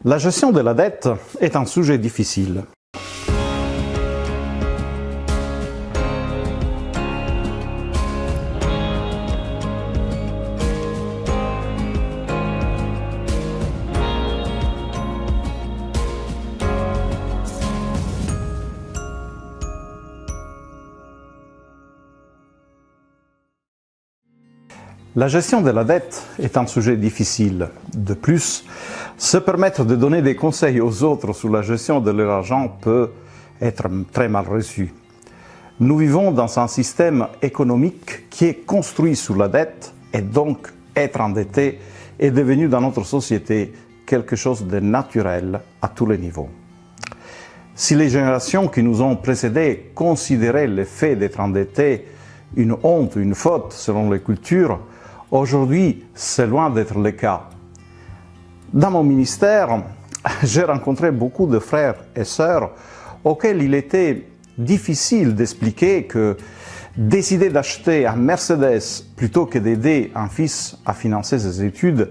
La gestion de la dette est un sujet difficile. La gestion de la dette est un sujet difficile. De plus, se permettre de donner des conseils aux autres sur la gestion de leur argent peut être très mal reçu. Nous vivons dans un système économique qui est construit sur la dette et donc être endetté est devenu dans notre société quelque chose de naturel à tous les niveaux. Si les générations qui nous ont précédés considéraient le fait d'être endetté une honte, une faute selon les cultures, aujourd'hui, c'est loin d'être le cas. Dans mon ministère, j'ai rencontré beaucoup de frères et sœurs auxquels il était difficile d'expliquer que décider d'acheter un Mercedes plutôt que d'aider un fils à financer ses études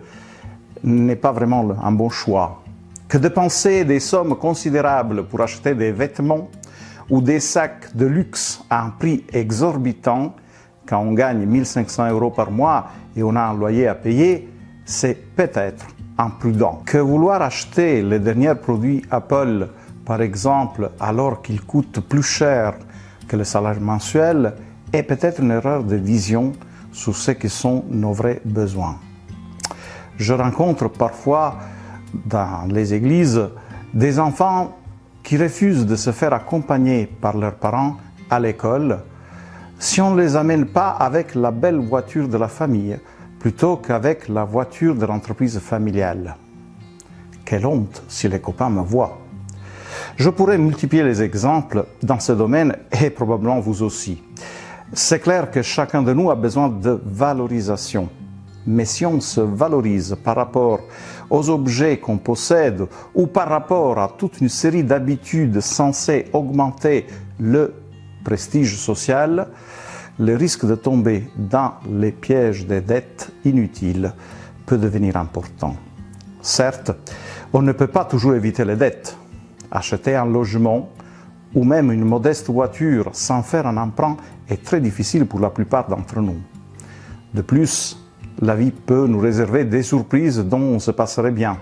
n'est pas vraiment un bon choix. Que dépenser des sommes considérables pour acheter des vêtements ou des sacs de luxe à un prix exorbitant quand on gagne 1 500 € par mois et on a un loyer à payer, c'est peut-être imprudent. Que vouloir acheter les derniers produits Apple, par exemple, alors qu'ils coûtent plus cher que le salaire mensuel, est peut-être une erreur de vision sur ce que sont nos vrais besoins. Je rencontre parfois dans les églises des enfants qui refusent de se faire accompagner par leurs parents à l'école si on ne les amène pas avec la belle voiture de la famille, plutôt qu'avec la voiture de l'entreprise familiale. Quelle honte si les copains me voient. Je pourrais multiplier les exemples dans ce domaine et probablement vous aussi. C'est clair que chacun de nous a besoin de valorisation. Mais si on se valorise par rapport aux objets qu'on possède ou par rapport à toute une série d'habitudes censées augmenter le prestige social, le risque de tomber dans les pièges des dettes inutiles peut devenir important. Certes, on ne peut pas toujours éviter les dettes. Acheter un logement ou même une modeste voiture sans faire un emprunt est très difficile pour la plupart d'entre nous. De plus, la vie peut nous réserver des surprises dont on se passerait bien.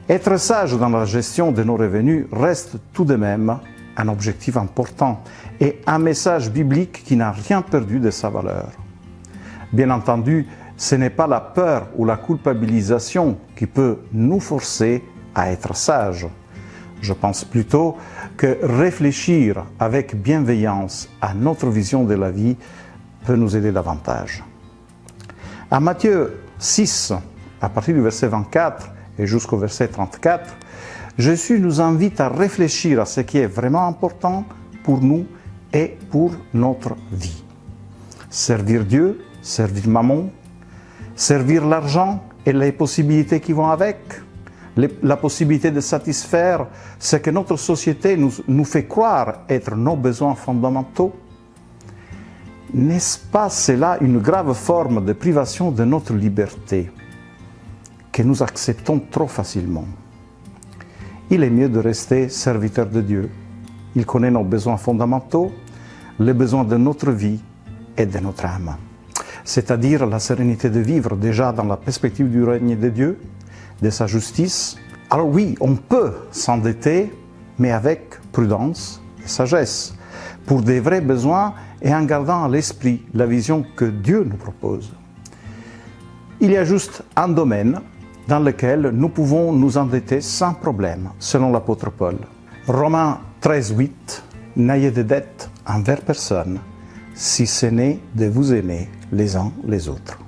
Être sage dans la gestion de nos revenus reste tout de même un objectif important et un message biblique qui n'a rien perdu de sa valeur. Bien entendu, ce n'est pas la peur ou la culpabilisation qui peut nous forcer à être sages. Je pense plutôt que réfléchir avec bienveillance à notre vision de la vie peut nous aider davantage. À Matthieu 6, à partir du verset 24 et jusqu'au verset 34, Jésus nous invite à réfléchir à ce qui est vraiment important pour nous et pour notre vie. Servir Dieu, servir Mammon, servir l'argent et les possibilités qui vont avec, la possibilité de satisfaire ce que notre société nous fait croire être nos besoins fondamentaux. N'est-ce pas cela une grave forme de privation de notre liberté que nous acceptons trop facilement? Il est mieux de rester serviteur de Dieu. Il connaît nos besoins fondamentaux, les besoins de notre vie et de notre âme. C'est-à-dire la sérénité de vivre déjà dans la perspective du règne de Dieu, de sa justice. Alors oui, on peut s'endetter, mais avec prudence et sagesse, pour des vrais besoins et en gardant à l'esprit la vision que Dieu nous propose. Il y a juste un domaine dans lequel nous pouvons nous endetter sans problème, selon l'apôtre Paul. Romains 13:8, n'ayez de dette envers personne, si ce n'est de vous aimer les uns les autres.